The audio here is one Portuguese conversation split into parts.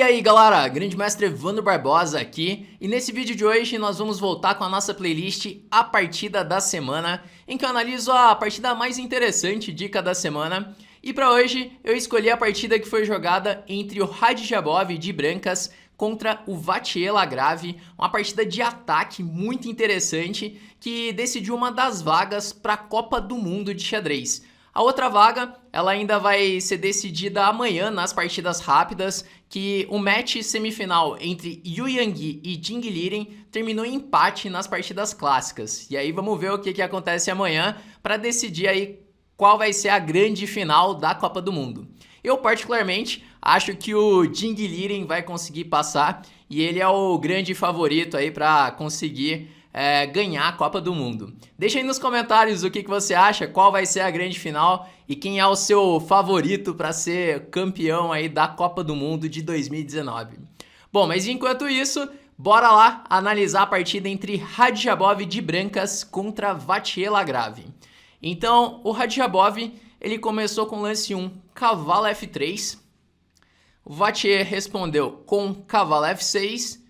aí galera, Grande Mestre Evandro Barbosa aqui, e nesse vídeo de hoje nós vamos voltar com a nossa playlist A Partida da Semana, em que eu analiso a partida mais interessante, dica da semana. E para hoje eu escolhi a partida que foi jogada entre o Radjabov de brancas contra o Vattier Lagrave, uma partida de ataque muito interessante que decidiu uma das vagas para a Copa do Mundo de xadrez. A outra vaga, ela ainda vai ser decidida amanhã nas partidas rápidas, que o match semifinal entre Yu Yangyi e Jing Liren terminou em empate nas partidas clássicas. E aí vamos ver o que acontece amanhã para decidir aí qual vai ser a grande final da Copa do Mundo. Eu particularmente acho que o Jing Liren vai conseguir passar e ele é o grande favorito aí para conseguir ganhar a Copa do Mundo. Deixa aí nos comentários o que você acha, qual vai ser a grande final e quem é o seu favorito para ser campeão aí da Copa do Mundo de 2019. Bom, mas enquanto isso, bora lá analisar a partida entre Radjabov de brancas contra Vattier Lagrave. Então, o Radjabov, ele começou com lance 1, cavalo F3. O Vattier respondeu com cavalo F6,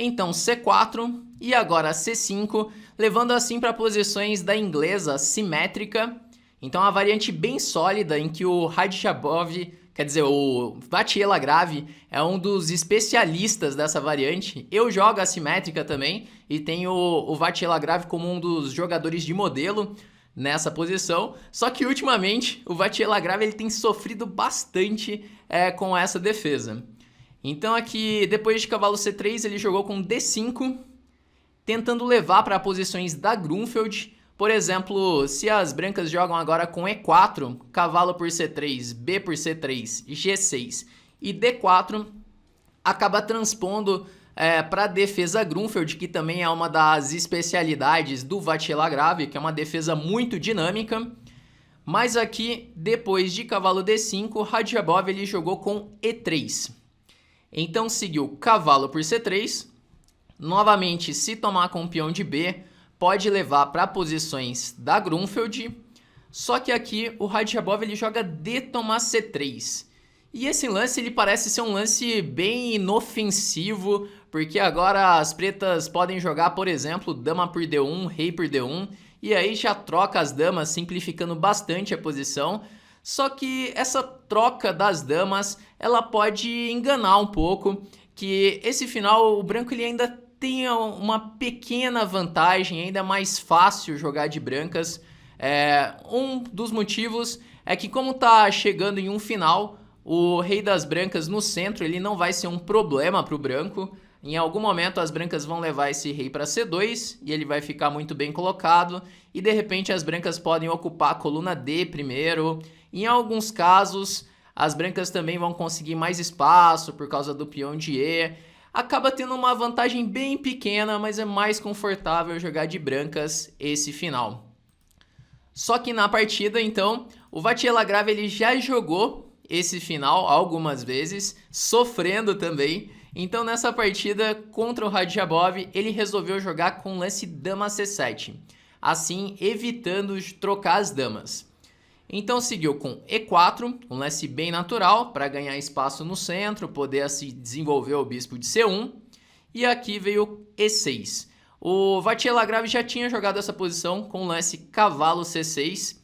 então C4 e agora C5, levando assim para posições da inglesa simétrica. Então a variante bem sólida em que o Radjabov, quer dizer, o Vattier Lagrave é um dos especialistas dessa variante. Eu jogo a simétrica também e tenho o Vattier Lagrave como um dos jogadores de modelo nessa posição, só que ultimamente o Vattier Lagrave ele tem sofrido bastante com essa defesa. Então aqui, depois de cavalo C3, ele jogou com D5, tentando levar para posições da Grunfeld. Por exemplo, se as brancas jogam agora com E4, cavalo por C3, B por C3, G6 e D4, acaba transpondo para a defesa Grunfeld, que também é uma das especialidades do Vattier Lagrave, que é uma defesa muito dinâmica. Mas aqui, depois de cavalo D5, Radjabov ele jogou com E3. Então seguiu cavalo por C3, novamente se tomar com o peão de B, pode levar para posições da Grunfeld, só que aqui o Radjabov ele joga D tomar C3. E esse lance ele parece ser um lance bem inofensivo, porque agora as pretas podem jogar, por exemplo, dama por D1, rei por D1, e aí já troca as damas, simplificando bastante a posição. Só que essa troca das damas, ela pode enganar um pouco, que esse final o branco ele ainda tem uma pequena vantagem, ainda é mais fácil jogar de brancas. Um dos motivos é que como tá chegando em um final, o rei das brancas no centro ele não vai ser um problema para o branco. Em algum momento as brancas vão levar esse rei para C2 e ele vai ficar muito bem colocado. E de repente as brancas podem ocupar a coluna D primeiro. Em alguns casos, as brancas também vão conseguir mais espaço por causa do peão de E. Acaba tendo uma vantagem bem pequena, mas é mais confortável jogar de brancas esse final. Só que na partida, então, o Vattier Lagrave ele já jogou esse final algumas vezes, sofrendo também. Então nessa partida contra o Radjabov, ele resolveu jogar com lance dama C7, assim evitando trocar as damas. Então seguiu com E4, um lance bem natural para ganhar espaço no centro, poder assim desenvolver o bispo de C1. E aqui veio E6. O Vattier Lagrave já tinha jogado essa posição com o lance cavalo C6,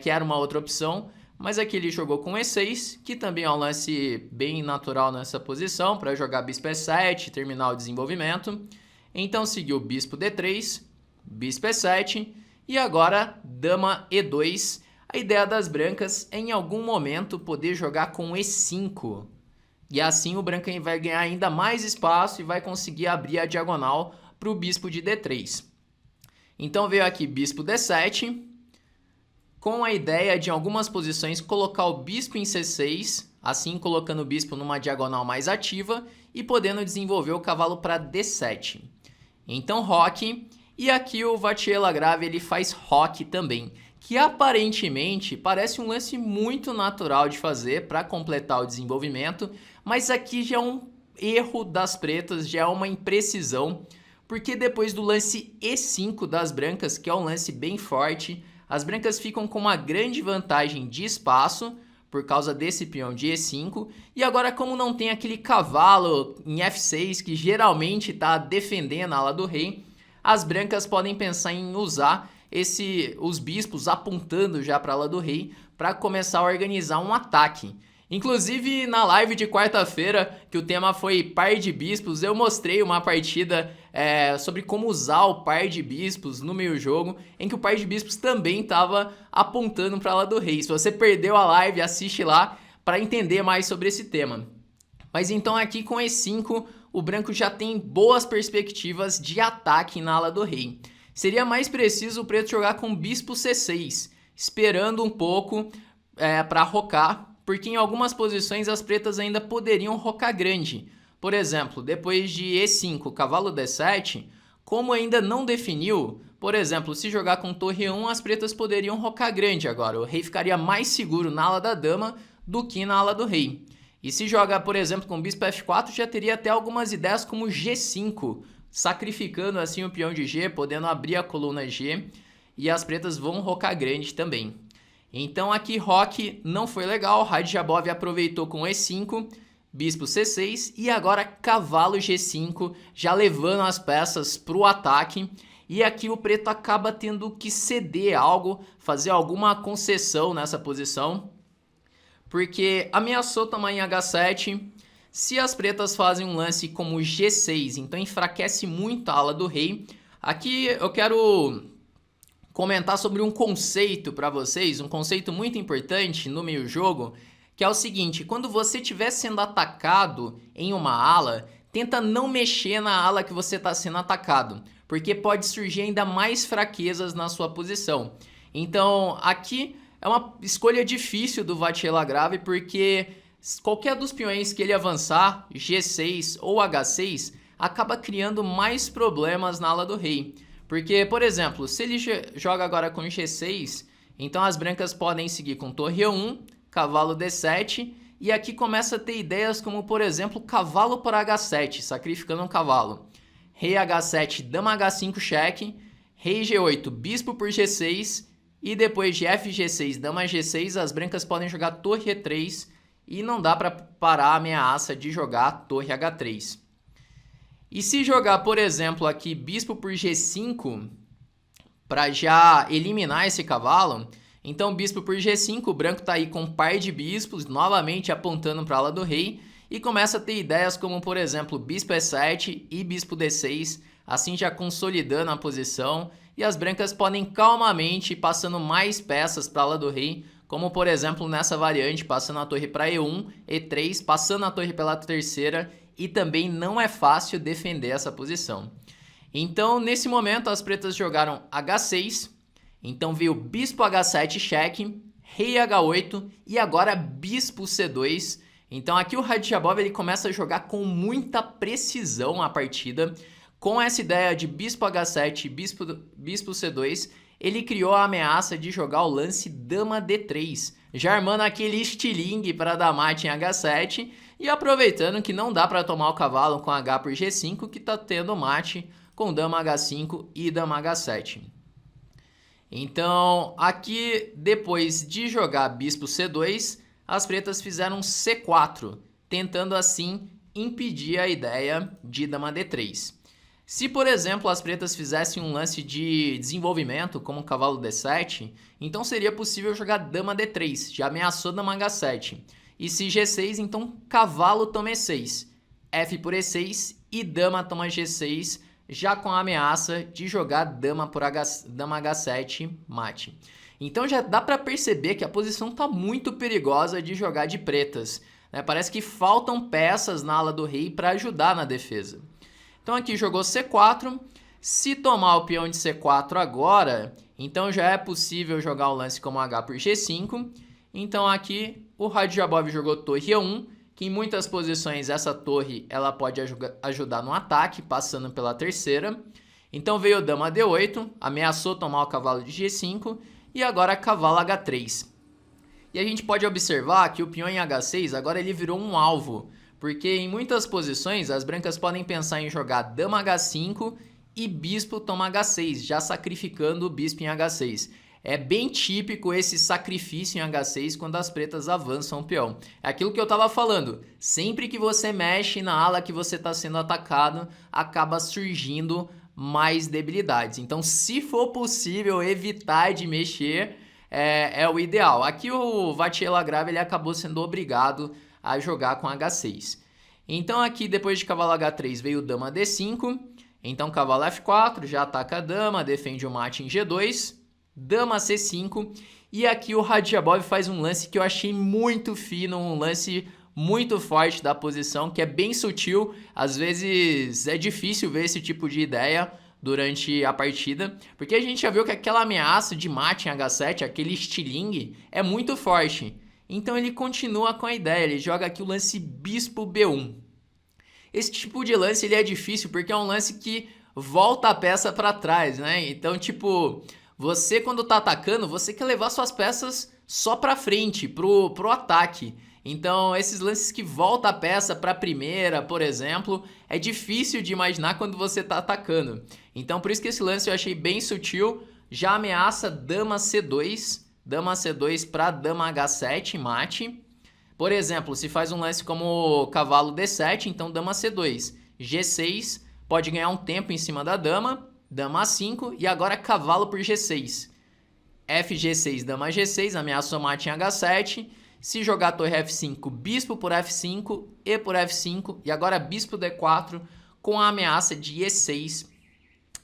que era uma outra opção. Mas aqui ele jogou com E6, que também é um lance bem natural nessa posição, para jogar bispo E7 e terminar o desenvolvimento. Então seguiu bispo D3, bispo E7 e agora dama E2. A ideia das brancas é em algum momento poder jogar com E5. E assim o branco vai ganhar ainda mais espaço e vai conseguir abrir a diagonal para o bispo de D3. Então veio aqui bispo D7, com a ideia de em algumas posições colocar o bispo em C6, assim colocando o bispo numa diagonal mais ativa e podendo desenvolver o cavalo para D7. Então roque, e aqui o Vattier Lagrave ele faz roque também, que aparentemente parece um lance muito natural de fazer para completar o desenvolvimento, mas aqui já é um erro das pretas, já é uma imprecisão, porque depois do lance E5 das brancas, que é um lance bem forte, as brancas ficam com uma grande vantagem de espaço, por causa desse peão de E5. E agora, como não tem aquele cavalo em F6 que geralmente está defendendo a ala do rei, as brancas podem pensar em usar os bispos apontando já para a ala do rei para começar a organizar um ataque. Inclusive, na live de quarta-feira, que o tema foi par de bispos, eu mostrei uma partida sobre como usar o par de bispos no meio jogo, em que o par de bispos também estava apontando para a ala do rei. Se você perdeu a live, assiste lá para entender mais sobre esse tema. Mas então aqui com E5, o branco já tem boas perspectivas de ataque na ala do rei. Seria mais preciso o preto jogar com bispo C6, esperando um pouco para rocar, porque em algumas posições as pretas ainda poderiam rocar grande. Por exemplo, depois de E5, cavalo D7, como ainda não definiu, por exemplo, se jogar com torre 1, as pretas poderiam rocar grande agora. O rei ficaria mais seguro na ala da dama do que na ala do rei. E se jogar, por exemplo, com bispo F4, já teria até algumas ideias como G5, sacrificando assim o peão de G, podendo abrir a coluna G, e as pretas vão rocar grande também. Então aqui roque não foi legal, Radjabov aproveitou com E5, bispo C6 e agora cavalo G5, já levando as peças para o ataque. E aqui o preto acaba tendo que ceder algo, fazer alguma concessão nessa posição, porque ameaçou tamanho H7. Se as pretas fazem um lance como G6, então enfraquece muito a ala do rei. Aqui eu quero comentar sobre um conceito para vocês, um conceito muito importante no meio jogo, que é o seguinte: quando você estiver sendo atacado em uma ala, tenta não mexer na ala que você está sendo atacado, porque pode surgir ainda mais fraquezas na sua posição. Então aqui é uma escolha difícil do Vachier-Lagrave, porque qualquer dos peões que ele avançar, G6 ou H6, acaba criando mais problemas na ala do rei. Porque, por exemplo, se ele joga agora com G6, então as brancas podem seguir com torre 1, cavalo D7, e aqui começa a ter ideias como, por exemplo, cavalo por H7, sacrificando um cavalo. Rei H7, dama H5, cheque, rei G8, bispo por G6, e depois de FG6, dama G6, as brancas podem jogar torre E3, e não dá para parar a ameaça de jogar torre H3. E se jogar, por exemplo, aqui bispo por G5, para já eliminar esse cavalo, então bispo por G5, o branco está aí com um par de bispos, novamente apontando para a ala do rei, e começa a ter ideias como, por exemplo, bispo E7 e bispo D6, assim já consolidando a posição, e as brancas podem calmamente ir passando mais peças para a ala do rei, como por exemplo nessa variante, passando a torre para E1, E3, passando a torre pela terceira, e também não é fácil defender essa posição. Então nesse momento as pretas jogaram H6, então veio bispo H7 cheque, rei H8 e agora bispo C2. Então aqui o Radjabov ele começa a jogar com muita precisão a partida. Com essa ideia de bispo H7 e bispo C2, ele criou a ameaça de jogar o lance dama D3, já armando aquele estilingue para dar mate em H7 e aproveitando que não dá para tomar o cavalo com H por G5, que está tendo mate com dama H5 e dama H7. Então aqui, depois de jogar bispo C2, as pretas fizeram C4, tentando assim impedir a ideia de dama D3. Se, por exemplo, as pretas fizessem um lance de desenvolvimento, como cavalo D7, então seria possível jogar dama D3, já ameaçou dama H7. E se G6, então cavalo toma E6, F por E6 e dama toma G6, já com a ameaça de jogar dama H7 mate. Então já dá para perceber que a posição está muito perigosa de jogar de pretas, né? Parece que faltam peças na ala do rei para ajudar na defesa. Então aqui jogou C4, se tomar o peão de C4 agora, então já é possível jogar o lance como H por G5. Então aqui o Radjabov jogou torre E1, que em muitas posições essa torre ela pode ajudar no ataque, passando pela terceira. Então veio dama D8, ameaçou tomar o cavalo de G5 e agora cavalo H3. E a gente pode observar que o peão em H6 agora ele virou um alvo, porque em muitas posições as brancas podem pensar em jogar dama H5 e bispo toma H6, já sacrificando o bispo em H6. É bem típico esse sacrifício em H6 quando as pretas avançam o peão. É aquilo que eu estava falando. Sempre que você mexe na ala que você está sendo atacado, acaba surgindo mais debilidades. Então, se for possível evitar de mexer, é o ideal. Aqui o Vattier Lagrave ele acabou sendo obrigado a jogar com H6. Então aqui depois de cavalo H3 veio dama D5. Então cavalo F4, já ataca a dama, defende o mate em G2. Dama C5. E aqui o Radjabov faz um lance que eu achei muito fino, um lance muito forte da posição, que é bem sutil. Às vezes é difícil ver esse tipo de ideia durante a partida, porque a gente já viu que aquela ameaça de mate em H7, aquele estilingue, é muito forte. Então ele continua com a ideia, ele joga aqui o lance bispo B1. Esse tipo de lance ele é difícil porque é um lance que volta a peça para trás, né? Então, tipo, você quando tá atacando, você quer levar suas peças só para frente, pro ataque. Então, esses lances que volta a peça para a primeira, por exemplo, é difícil de imaginar quando você tá atacando. Então, por isso que esse lance eu achei bem sutil. Já ameaça dama C2. Dama C2 para dama H7, mate. Por exemplo, se faz um lance como cavalo D7, então dama C2. G6, pode ganhar um tempo em cima da dama. Dama A5 e agora cavalo por G6. FG6, dama G6, ameaça o mate em H7. Se jogar torre F5, bispo por F5, E por F5. E agora bispo D4 com a ameaça de E6.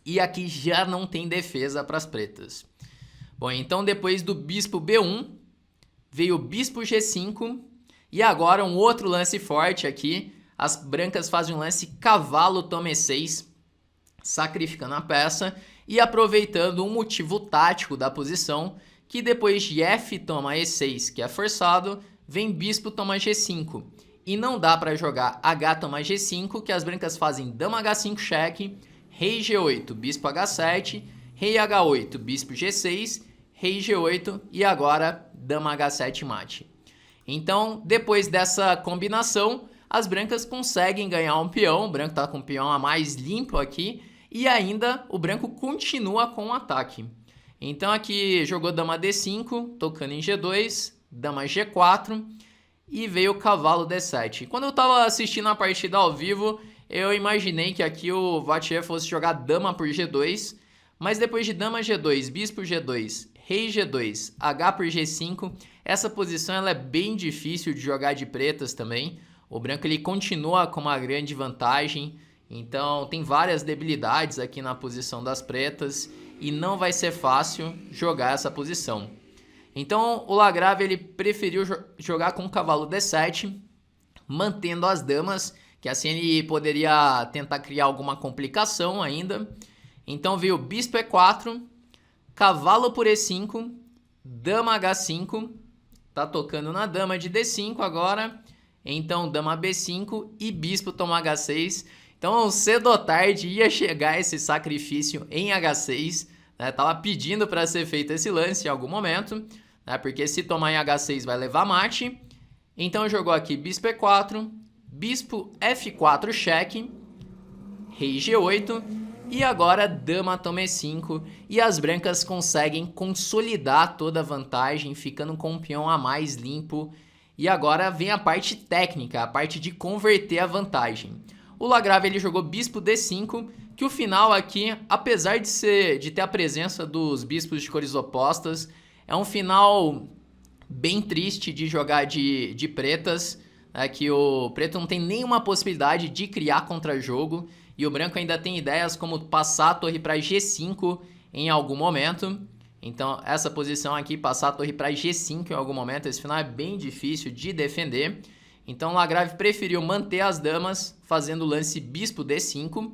E aqui já não tem defesa para as pretas. Bom, então depois do bispo B1, veio o bispo G5 e agora um outro lance forte aqui. As brancas fazem um lance cavalo toma E6, sacrificando a peça e aproveitando um motivo tático da posição, que depois de F toma E6, que é forçado, vem bispo toma G5. E não dá para jogar H toma G5, que as brancas fazem dama H5 cheque, rei G8, bispo H7, rei H8, bispo G6, rei G8 e agora dama H7 mate. Então, depois dessa combinação, as brancas conseguem ganhar um peão. O branco está com o peão a mais limpo aqui e ainda o branco continua com o ataque. Então aqui jogou dama D5, tocando em G2, dama G4 e veio o cavalo D7. Quando eu estava assistindo a partida ao vivo, eu imaginei que aqui o Vattier fosse jogar dama por G2, mas depois de dama G2, bispo G2, rei G2, H por G5, essa posição ela é bem difícil de jogar de pretas também. O branco ele continua com uma grande vantagem, então tem várias debilidades aqui na posição das pretas e não vai ser fácil jogar essa posição. Então o Lagrave ele preferiu jogar com o cavalo D7, mantendo as damas, que assim ele poderia tentar criar alguma complicação ainda. Então veio bispo E4, cavalo por E5, dama H5, tá tocando na dama de D5 agora, então dama B5 e bispo toma H6. Então cedo ou tarde ia chegar esse sacrifício em H6, né? Tava pedindo para ser feito esse lance em algum momento, né? Porque se tomar em H6 vai levar mate. Então jogou aqui bispo E4, bispo F4 cheque, rei G8 e agora dama toma E5 e as brancas conseguem consolidar toda a vantagem, ficando com um peão a mais limpo. E agora vem a parte técnica, a parte de converter a vantagem. O Lagrave ele jogou bispo D5, que o final aqui, apesar de ter a presença dos bispos de cores opostas, é um final bem triste de jogar de pretas, né, que o preto não tem nenhuma possibilidade de criar contra-jogo, e o branco ainda tem ideias como passar a torre para G5 em algum momento. Então essa posição aqui, passar a torre para G5 em algum momento, esse final é bem difícil de defender. Então o Lagrave preferiu manter as damas, fazendo o lance bispo D5.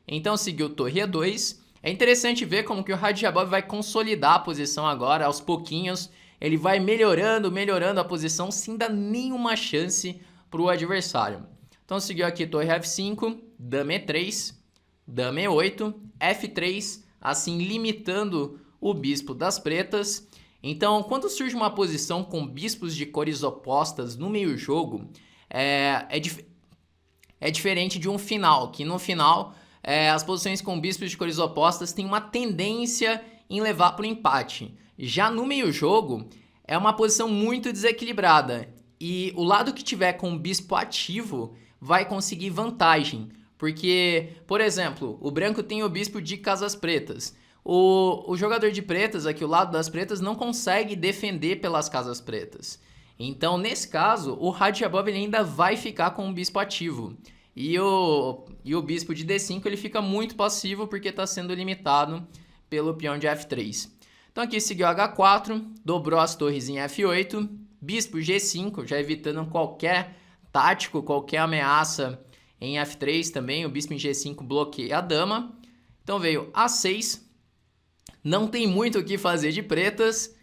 Então seguiu torre E2. É interessante ver como que o Radjabov vai consolidar a posição agora, aos pouquinhos. Ele vai melhorando a posição sem dar nenhuma chance para o adversário. Então seguiu aqui torre F5, dama E3, dama E8, F3, assim limitando o bispo das pretas. Então, quando surge uma posição com bispos de cores opostas no meio jogo, é diferente de um final, que no final as posições com bispos de cores opostas têm uma tendência em levar para o empate. Já no meio-jogo, é uma posição muito desequilibrada e o lado que tiver com o bispo ativo vai conseguir vantagem, porque, por exemplo, o branco tem o bispo de casas pretas. O jogador de pretas, aqui o lado das pretas, não consegue defender pelas casas pretas. Então, nesse caso, o Radjabov ele ainda vai ficar com o bispo ativo. E o bispo de D5 ele fica muito passivo porque está sendo limitado pelo peão de F3. Então aqui seguiu H4, dobrou as torres em F8, bispo G5, já evitando qualquer tático, qualquer ameaça em F3 também. O bispo em G5 bloqueia a dama. Então veio A6, não tem muito o que fazer de pretas,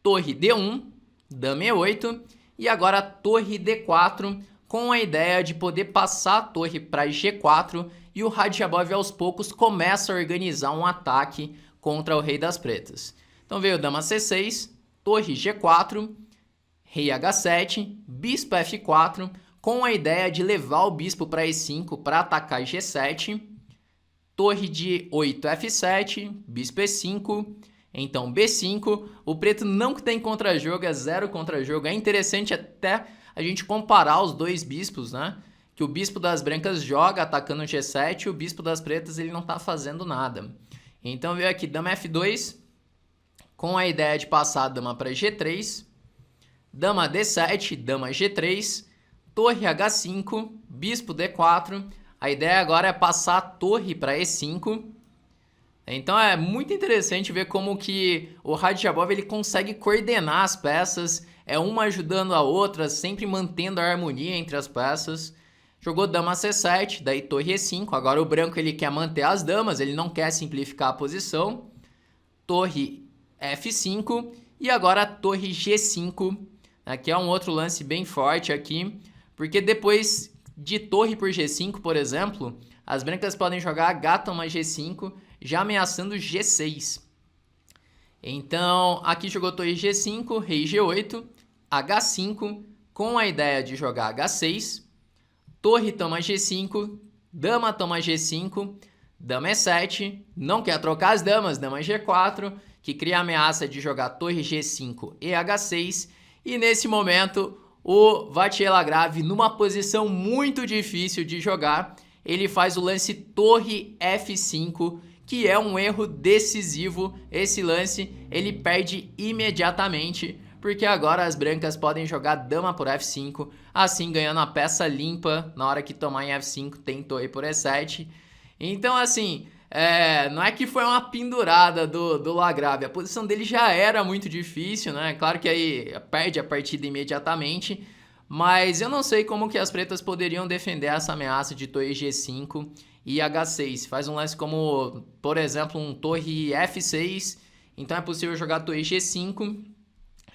torre D1, dama E8 e agora torre D4, com a ideia de poder passar a torre para G4 e o Radjabov aos poucos começa a organizar um ataque contra o rei das pretas. Então veio dama C6, torre G4, rei H7, bispo F4, com a ideia de levar o bispo para E5 para atacar G7, torre de 8 F7, bispo E5, então B5, o preto não tem contra-jogo, é zero contra-jogo. É interessante até a gente comparar os dois bispos, né? Que o bispo das brancas joga atacando G7 e o bispo das pretas ele não está fazendo nada. Então veio aqui dama F2, com a ideia de passar a dama para G3, dama D7, dama G3, torre H5, bispo D4. A ideia agora é passar a torre para E5. Então é muito interessante ver como que o Radjabov ele consegue coordenar as peças, uma ajudando a outra, sempre mantendo a harmonia entre as peças. Jogou dama C7, daí torre E5. Agora o branco ele quer manter as damas, ele não quer simplificar a posição. Torre F5 e agora torre G5. Aqui é um outro lance bem forte aqui, porque depois de torre por G5, por exemplo, as brancas podem jogar H toma G5, já ameaçando G6. Então, aqui jogou torre G5, rei G8, H5, com a ideia de jogar H6, torre toma G5, dama toma G5, dama E7, não quer trocar as damas, dama G4, que cria a ameaça de jogar torre G5 e H6, e nesse momento o Vachier-Lagrave, numa posição muito difícil de jogar, ele faz o lance torre F5, que é um erro decisivo. Esse lance ele perde imediatamente, porque agora as brancas podem jogar dama por F5, assim ganhando a peça limpa. Na hora que tomar em F5 tem torre por E7. Então assim, não é que foi uma pendurada do Lagrave, a posição dele já era muito difícil, né? Claro que aí perde a partida imediatamente, mas eu não sei como que as pretas poderiam defender essa ameaça de torre G5 e H6. Faz um lance como, por exemplo, um torre F6, então é possível jogar torre G5,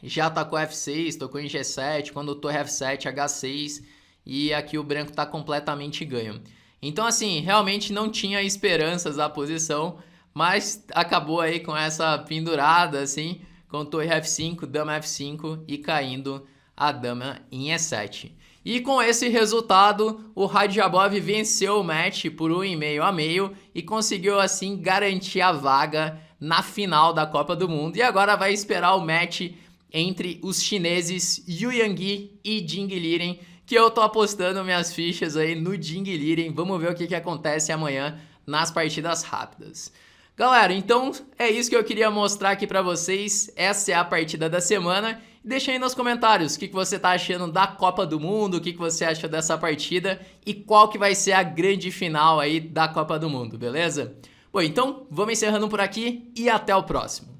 já atacou F6, tocou em G7, quando torre F7, H6, e aqui o branco está completamente ganho. Então assim, realmente não tinha esperanças da posição, mas acabou aí com essa pendurada assim, com torre F5, dama F5 e caindo a dama em E7. E com esse resultado, o Radjabov venceu o match por 1,5-1,5 e conseguiu assim garantir a vaga na final da Copa do Mundo. E agora vai esperar o match entre os chineses Yu Yangyi e Jing Liren, que eu tô apostando minhas fichas aí no Jing Liren. Vamos ver o que acontece amanhã nas partidas rápidas. Galera, então é isso que eu queria mostrar aqui pra vocês. Essa é a partida da semana. Deixa aí nos comentários o que você tá achando da Copa do Mundo, o que você acha dessa partida e qual que vai ser a grande final aí da Copa do Mundo, beleza? Bom, então vamos encerrando por aqui e até o próximo.